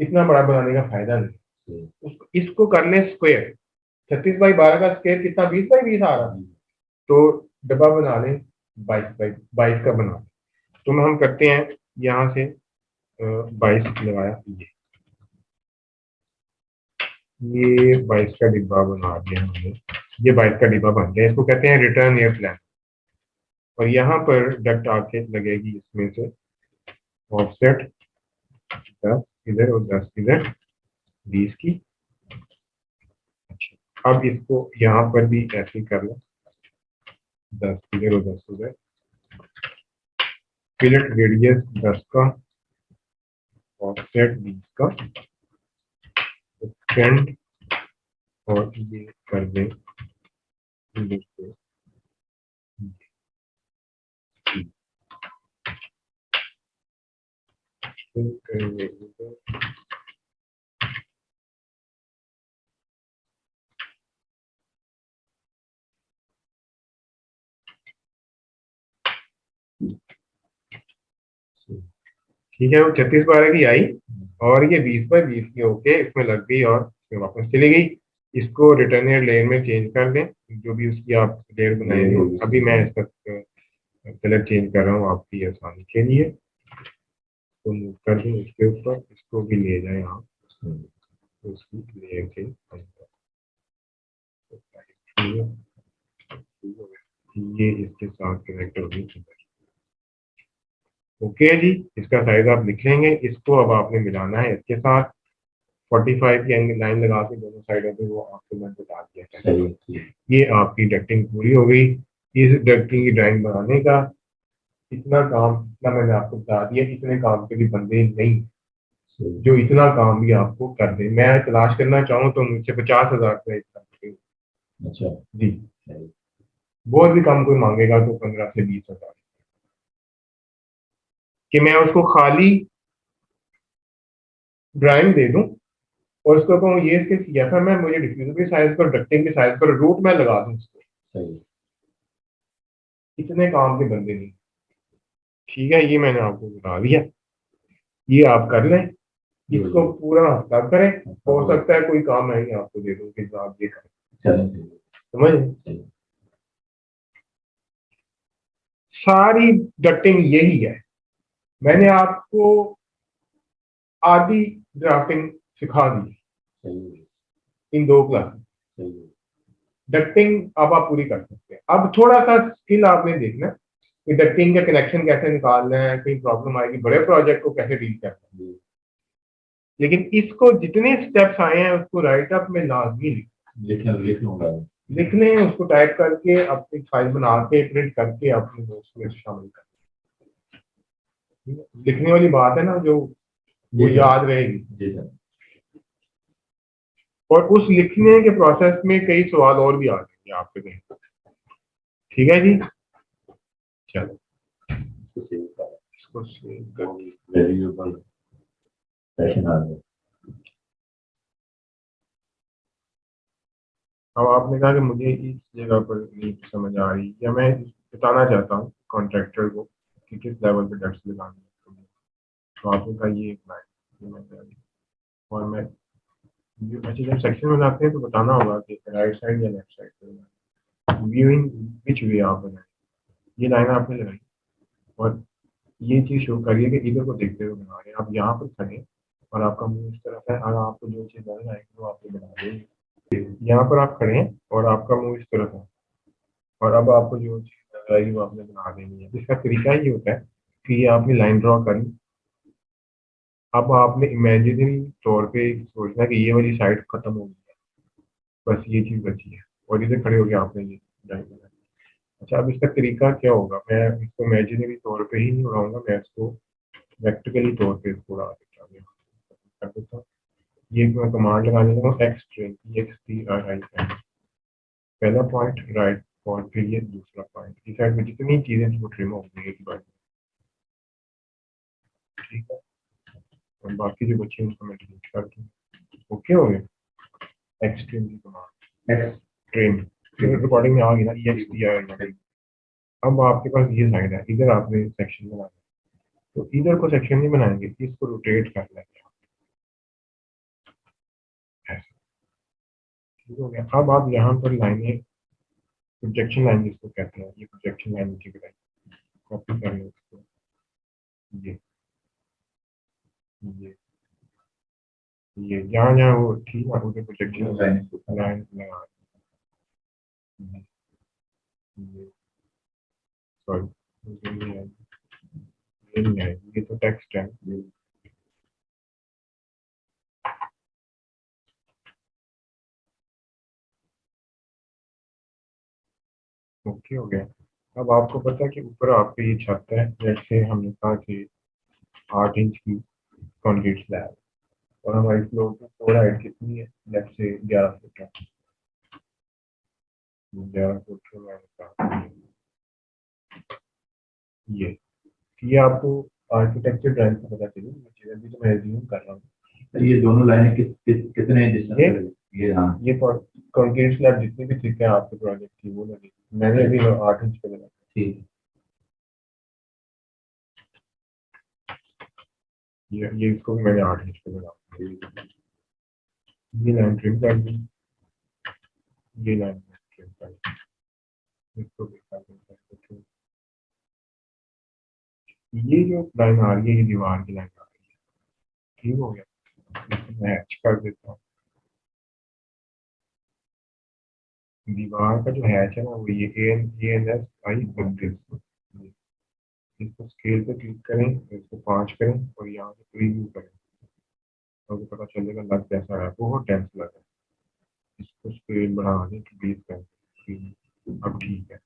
इतना बड़ा बनाने का फायदा नहीं। इसको कर ले स्क्वायर, 36/12 का स्क्वायर कितना, 20/20 आ रहा है, तो डब्बा बना लें 22/22 का बना लें। तो हम करते हैं यहाँ से 22 लगाया, ये 22 का डिब्बा बना दिया हमने, ये 22 का डिब्बा बन गया, इसको कहते हैं रिटर्न एयर प्लान। और यहाँ पर डक्ट आके लगेगी इसमें से, ऑफसेट 10 इधर और 10 इधर, 20 की। अच्छा, अब इसको यहाँ पर भी ऐसे ही कर लो, 10 इधर और 10 उधर, फिलेट रेडियस 10 का, ऑफसेट 20 का, एक्सटेंड, और ये कर दें इसको, फिर करेंगे इधर। ठीक है, वो 36/12 की आई और ये 20/20 की होके इसमें लग गई और इसमें वापस चली गई। इसको रिटर्न लेयर में चेंज कर दें, जो भी उसकी आप लेयर बनाएंगे। अभी मैं इसका कलर चेंज कर रहा हूँ आपकी आसानी के लिए। तो मूव कर दूँ इसके ऊपर, इसको भी ले जाए आप उसकी लेयर के अंदर। ये इसके साथ कनेक्ट होगी। ओके जी, इसका साइज आप लिख लेंगे। इसको अब आपने मिलाना है इसके साथ। 45 की एंगल लाइन लगा के दोनों साइडों पे वो आपके मन बता दिया है। ये आपकी डक्टिंग पूरी हो गई। इस डक्टिंग की ड्राइंग बनाने का इतना काम, इतना मैंने आपको बता दिया। इतने काम के भी बंदे नहीं जो इतना काम भी आपको कर दे। मैं तलाश करना चाहूँ तो मुझसे 50,000 रुपये अच्छा जी, बहुत भी कम कोई मांगेगा तो 15 से 20 हजार कि मैं उसको खाली ड्राइंग दे दूं और उसको कहूँ ये इसके CFM है, मुझे डिफ्यूजर की साइज पर, डक्टिंग की साइज पर रूट मैं लगा दूं उसको। इतने काम के बंदे नहीं। ठीक है, ये मैंने आपको बता दिया। ये आप कर लें, इसको पूरा हफ्ता करें। हो सकता है कोई काम है ही आपको दे दूं कि आप ये करें, समझ। सारी डक्टिंग यही है। मैंने आपको आधी ड्राफ्टिंग सिखा दी इन 2 क्लास। डक्टिंग अब आप पूरी कर सकते हैं। अब थोड़ा सा स्किल आपने देखना है कि डक्टिंग का कनेक्शन कैसे निकालना है, कहीं प्रॉब्लम आएगी, बड़े प्रोजेक्ट को कैसे डील करना है। लेकिन इसको जितने स्टेप्स आए हैं उसको राइट अप में लाजमी लिख लें, उसको टाइप करके अपनी फाइल बना के प्रिंट करके अपने दोस्त में शामिल कर। लिखने वाली बात है ना जो वो याद रहेगी। और उस लिखने के प्रोसेस में कई सवाल और भी आ जाएंगे आपके कहीं। ठीक है जी, चलो इसको सेव कर वेरिएबल सेशन आ गया। अब आपने कहा कि मुझे इस जगह पर नहीं समझ आ रही, या मैं बताना चाहता हूँ कॉन्ट्रैक्टर को कि किस लेवल पे डक्ट्स लगानी है। तो आपने कहा ये एक लाइन और मैं अच्छा जब सेक्शन में जाते हैं तो बताना होगा कि राइट साइड या लेफ्ट साइड पे व्यूइंग विच वे आप बनाए। ये लाइन आपने लगाई और ये चीज शो करिए कि इधर को देखते हुए बना रहे हैं। आप यहाँ पर खड़े और आपका मुंह इस तरफ है और आपको जो चीज नजर आएगी वो आपको बना देंगे। यहाँ पर आप खड़े हैं और आपका मुंह इस तरफ है और अब आपको जो चीज नजर आएगी वो आपने बना देनी है। इसका तरीका ये होता है कि ये आपने लाइन ड्रॉ करी। अब आपने इमेजिनरी तौर पे सोचना कि ये वाली साइड खत्म हो गई है, बस ये चीज बची है और इधर खड़े हो गए आपने ये ड्राइंग बनाई। अच्छा, अब इसका तरीका क्या होगा? मैं इसको इमेजिनरी तौर पे ही नहीं उड़ाऊंगा, मैं इसको प्रैक्टिकली तौर पे इसको उड़ा देता हूँ। ये मैं कमांड लगा देता हूँ XTRI। पहला पॉइंट राइट पॉइंट, फिर ये दूसरा पॉइंट। इस साइड में जितनी चीजें थी वो ट्रिम हो गई एक बार। ठीक है, और बाकी जो बच्चे उनको मैं डिलीट कर दूँ। ओके हो गया। एक्सट्रीम की कमांड एक्सट्रीम रिकॉर्डिंग में आ गई ना, EXTRI। अब आपके पास ये साइड है, इधर आपने सेक्शन बनाना है। तो इधर को सेक्शन नहीं बनाएंगे, इसको रोटेट कर लेंगे। ऐसा ठीक हो गया। अब आप यहाँ पर लाइनें, प्रोजेक्शन लाइन जिसको कहते हैं, ये प्रोजेक्शन लाइन की लाइन कॉपी कर लें इसको। ये ये जहाँ जहाँ वो थी ना उधर प्रोजेक्शन लाइन लगा। ये सॉरी, ये नहीं है, ये नहीं है, ये तो टेक्स्ट है। ओके हो गया। अब आपको पता है कि ऊपर आपके ये छत है, जैसे हमने कहा कि 8 इंच की कंक्रीट स्लैब, और हमारी फ्लोर की फ्लोर हाइट कितनी है? लेफ्ट से 11 फुट है। 11 फुट है मैंने कहा। ये आपको आर्किटेक्चर ड्राइंग से पता चली ये चीज़। अभी तो मैं एज्यूम कर रहा हूँ। ये दोनों लाइनें कितने डिस्टेंस? ये हाँ, ये कंक्रीट स्लैब जितनी भी थिक है आपके प्रोजेक्ट की वो लगी। मैंने अभी 8 इंच पे लगा। ठीक। ये इसको भी मैंने 8 इंच पे बना दिया। ये लाइन ट्रिम कर दी, ये लाइन ट्रिम कर दी, इसको भी कर दी। ये जो लाइन आ रही है ये दीवार की लाइन आ रही है, ठीक हो गया। इसको मैं हैच कर देता हूँ। दीवार का जो हैच है ना वो ये एन एस आई 32। इसको स्केल पे क्लिक करें, इसको 5 करें और यहाँ से प्रीव्यू करें, तो आपको पता चलेगा लग कैसा रहा है, बहुत डेंस लग रहा है। इसको स्केल बढ़ा दें 20 करें, अब ठीक है,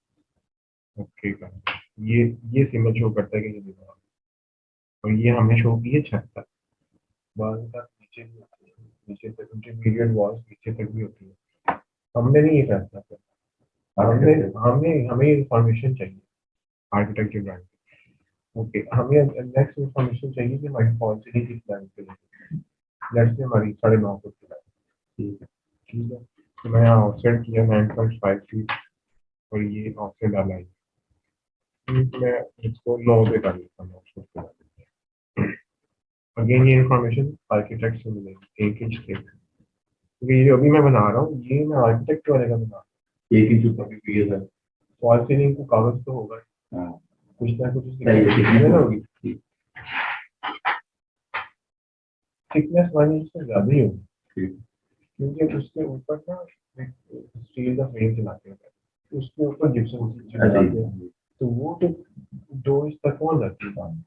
ओके करें। ये सिंबल शो करता है कि ये दीवार, और ये हमने शो की है छत तक, बाद तक नीचे भी होती है, नीचे तक इंटरमीडिएट वॉल्स नीचे तक भी होती है। हमने नहीं ये फैसला किया, हमने हमने हमें इंफॉर्मेशन चाहिए आर्किटेक्चर ड्राइंग। ओके, हमें नेक्स्ट इंफॉर्मेशन चाहिए कि हमारी फॉल सीलिंग किस लाइन पे है। लेट्स से हमारी 9.5 फुट की लाइन, ठीक है, ठीक है। तो मैं यहाँ ऑफसेट किया 9.5 फीट, और ये ऑफसेट डाला है। मैं इसको 9 पे कर लेता हूँ, 9 फुट पे डाल देता हूँ। अगेन ये इंफॉर्मेशन आर्किटेक्ट से मिलेगी 1 इंच थिक, क्योंकि ये जो अभी मैं बना रहा हूँ ये मैं आर्किटेक्ट वाले का बना रहा हूँ। 1 इंच ऊपर भी चाहिए था, फॉल सीलिंग को कागज तो होगा, हाँ कुछ ना कुछ थिकनेस होगी, थिकनेस 1 इंच से ज्यादा ही होगी, क्योंकि उसके ऊपर ना स्टील का फ्रेम चलाते हैं, उसके ऊपर जिप्सम चलाते हैं, तो वो तो 2 इंच तक पहुंच जाती है बात।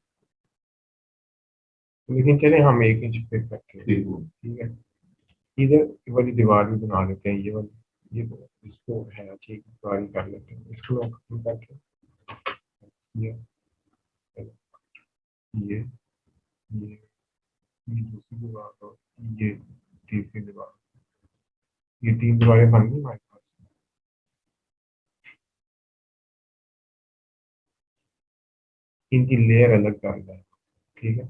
लेकिन चले हम 1 इंच फिट करते हैं, ठीक है। इधर वाली दीवार भी बना लेते हैं, ये वाली, ये इसको है ठीक दीवार कर लेते हैं, इसको हम खत्म करके ये ये ये दूसरी दीवार और ये तीसरी दीवार, ये 3 दीवारें बन गई हमारे पास। इनकी लेयर अलग करना है, ठीक है।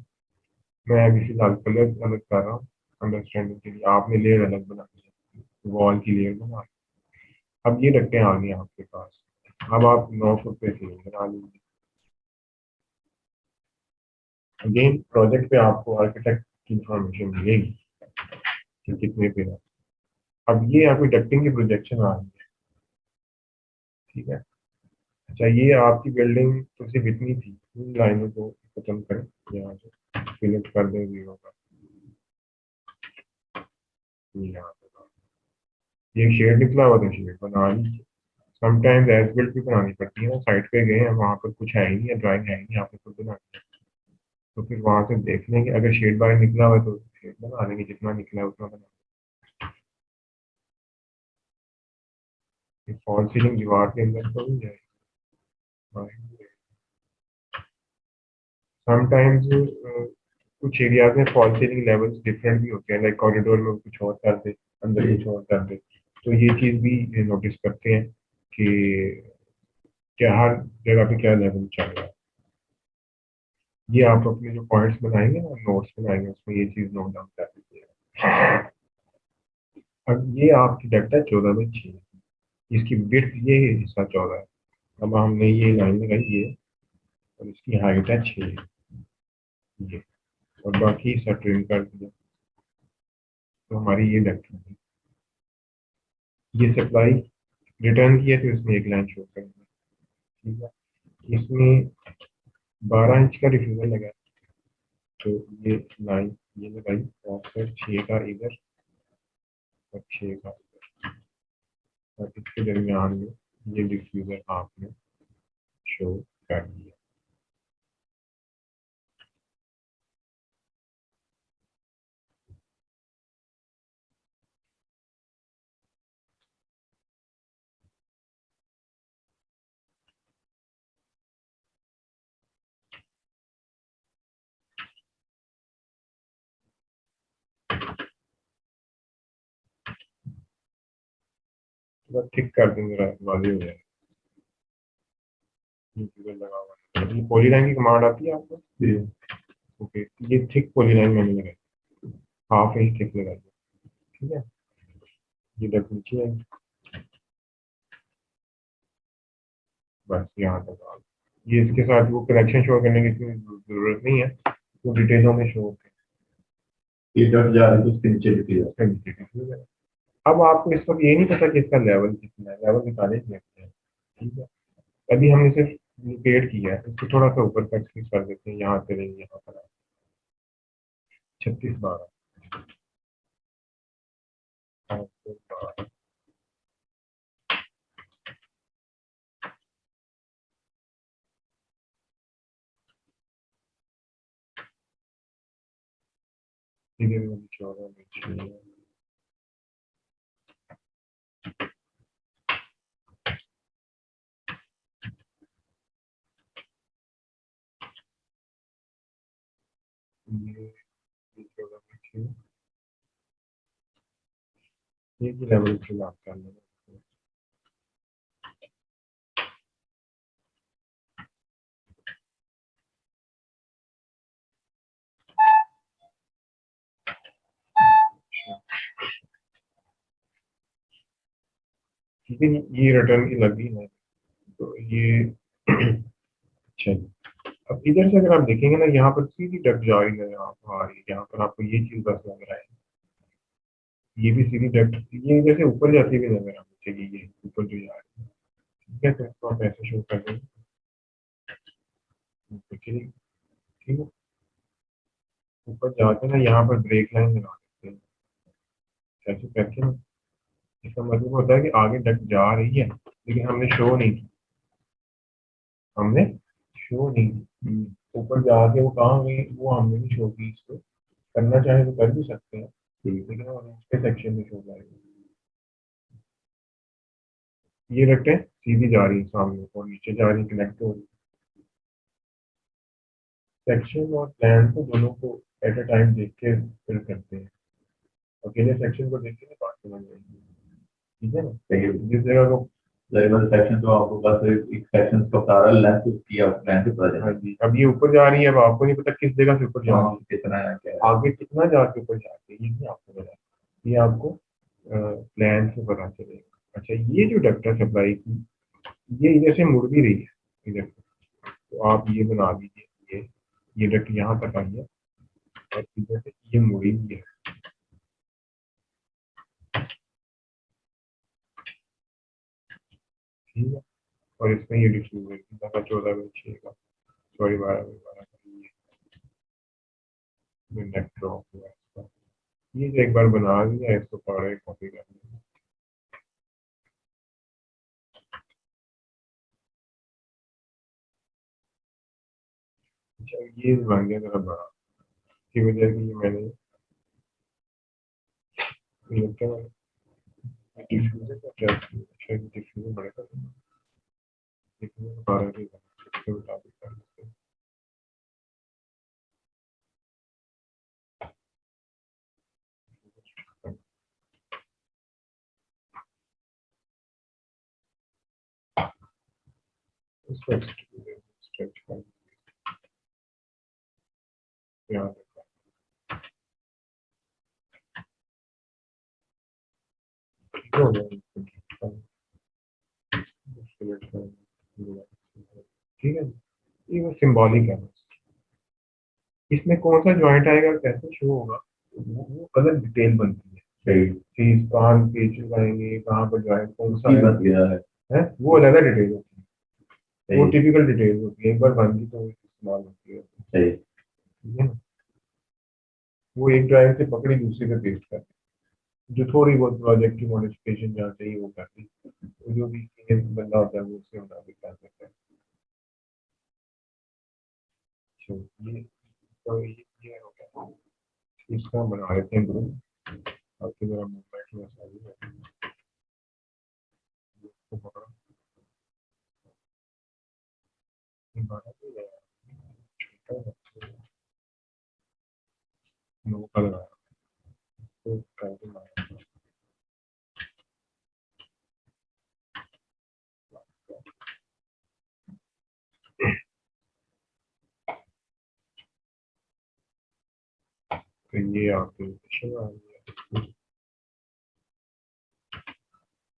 मैं अभी फिलहाल कलर अलग कर रहा हूँ अंडरस्टैंडिंग के लिए, आपने लेयर अलग बनानी है, वॉल की लेयर बना। अब ये रखते हैं आगे आपके पास, अब आप 9 फुट पे सीलिंग बना लीजिए। अगेन प्रोजेक्ट पे आपको आर्किटेक्ट की इंफॉर्मेशन मिलेगी कि कितने पे है। अब ये आपकी डक्टिंग की प्रोजेक्शन आ रही है, ठीक है। अच्छा, ये आपकी बिल्डिंग तो सिर्फ इतनी थी, इन लाइनों को खत्म करें, यहाँ से सिलेक्ट कर दें 0 का, ये यहाँ पे ये शेड निकला हुआ था, शेड बना लीजिए। समटाइम्स एज बिल्ट भी बनानी पड़ती है ना, साइट पे गए हैं वहाँ पर कुछ है ही नहीं, ड्राइंग है ही नहीं, आपने खुद बनानी है, तो फिर वहां से देख लेंगे, अगर शेड बाहर निकला हुआ है तो शेड बना लेंगे, जितना निकला है उतना बना लेंगे। फॉल सीलिंग दीवार के अंदर तो नहीं जाएगी। समटाइम्स कुछ एरियाज में फॉल सीलिंग लेवल्स डिफरेंट भी होते हैं, लाइक कॉरिडोर में कुछ और कर दे, अंदर कुछ और कर दे, तो ये चीज भी नोटिस करते हैं कि क्या हर जगह पे क्या लेवल चल रहा है। ये आप अपने जो पॉइंट्स बनाएंगे ना, नोट्स बनाएंगे, उसमें ये चीज नोट डाउन कर दीजिए। अब ये आपकी डेल्टा 14/6, इसकी विड्थ ये हिस्सा 14 है। अब हमने ये लाइन लगाई है और इसकी हाइट है 6, ये, और बाकी हिस्सा ट्रिम कर दिया, तो हमारी ये डेल्टा है। ये सप्लाई रिटर्न किया तो इसमें एक लाइन शो करेंगे, ठीक है। इसमें 12 इंच का डिफ्यूजर लगा, तो ये लाइन ये लगाई, ऑफसेट 6 का इधर और 6 का इधर, और इसके दरमियान में ये डिफ्यूजर आपने शो कर दिया। तो ठीक कर देंगे, वाले हो जाए। डिफ्यूजर लगा हुआ है, ये पॉलीलाइन की कमांड आती है आपको, ओके। ये थिक पॉलीलाइन मैंने लगाई, हाफ इंच थिक लगाई, ठीक है। ये डेप्थ नीचे है, बस यहाँ तक आ गया। ये इसके साथ वो कनेक्शन शो करने की इतनी जरूरत नहीं है, वो डिटेलों में शो होते हैं। ये डट जा रही है तो उसके नीचे लिखी जाए। इसका नीचे डिफ्यूज है। अब आपको इस वक्त ये नहीं पता कि इसका लेवल कितना है, लेवल निकाले नहीं सकते हैं, ठीक है। अभी हमने सिर्फ लोकेट किया है, इसको थोड़ा सा ऊपर तक कर देते हैं, यहाँ से रहेंगे, यहाँ पर 36 12 सीधे में 14 में 6 ये 14 में 6 ये भी लेवल से बात कर लेंगे। ठीक है, ये रिटर्न की लगी है, तो ये अच्छा। अब इधर से अगर आप देखेंगे ना, यहाँ पर सीधी डक जा रही है, यहाँ पर आ रही है, यहाँ पर आपको ये चीज बस लग रहा है, ये भी सीधी डक, ये जैसे ऊपर जाती हुई नजर आनी चाहिए, ये ऊपर जो जा रही है, ठीक है। तो इसको आप ऐसे शो कर देंगे, ऊपर चलिए, ठीक है। ऊपर जाके ना यहाँ पर ब्रेक लाइन लगा देते हैं, ऐसे करके ना, इसका मतलब होता है कि आगे डक जा रही है, लेकिन हमने शो नहीं की, हमने शो नहीं की। ऊपर जाके वो कहाँ गई वो हमने भी शो की, इसको करना चाहे तो कर भी सकते हैं, लेकिन वो नेक्स्ट सेक्शन में शो करेंगे। ये रखें, सीधी जा रही है सामने और नीचे जा रही, कनेक्ट हो रही। सेक्शन और प्लान को दोनों को एट अ टाइम देख के फिल करते हैं, अकेले सेक्शन को देख के बात समझ जाएगी, ठीक है ना। सही। जिस जगह को लेवल सेक्शन तो आपको बस एक सेक्शन का सारा लेंथ उसकी आप लेंथ पता हाँ जाए। जी, अब ये ऊपर जा रही है, अब आपको नहीं पता किस जगह से ऊपर जा रही कितना है क्या है, है। आगे कितना जाके ऊपर जाती है, ये नहीं आपको पता, ये आपको प्लान से पता चलेगा। अच्छा, ये जो डक्टर सप्लाई की, ये इधर से मुड़ भी रही है इधर से, तो आप ये बना दीजिए, ये डक्ट यहाँ तक आई है और इधर से ये मुड़ी भी है, ठीक है। और इसमें ये डिफ्यूज है 14 में 6 का, सॉरी 12 में 12 का, ये नेट ड्रॉप हुआ है इसका। ये जो एक बार बना दिया, इसको पढ़े कॉपी कर लिया। अच्छा, ये बन गया जरा बड़ा, इसकी वजह से ये मैंने लगता है डिफ्यूजर का क्या किया, शायद डिफ्यूजर बड़े कर देना, डिफ्यूजर 12 के इसके मुताबिक कर लेते हैं। इसको स्ट्रेच कर यहाँ देखा, ठीक हो गया, ठीक है। ये वो सिंबॉलिक है, इसमें कौन सा ज्वाइंट आएगा कैसे शो होगा, वो अलग डिटेल बनती है, सही। चीज कहाँ पेच लगाएंगे, कहाँ पर ज्वाइंट कौन सा की बन गया है वो अलग डिटेल होती है, वो सही। टिपिकल डिटेल होती है, एक बार बन गई तो इस्तेमाल होती है, सही। ठीक है ना। वो एक ड्राइव से पकड़ी दूसरे पे पेस्ट कर, जो थोड़ी बहुत प्रोजेक्ट की मॉडिफिकेशन जहाँ चाहिए वो करती, तो जो भी सीनियर बंदा होता है वो उसके मुताबिक कर सकता है। तो ये तो ये हो गया, इसका बना लेते हैं ग्रुप, आपकी जरा मूवमेंट में सारी है, इसको पकड़ो, ये बड़ा भी है, छोटा है, नो का लगाया, तो कैसे लगाया, तो ये आपकी लोकेशन आ गई है।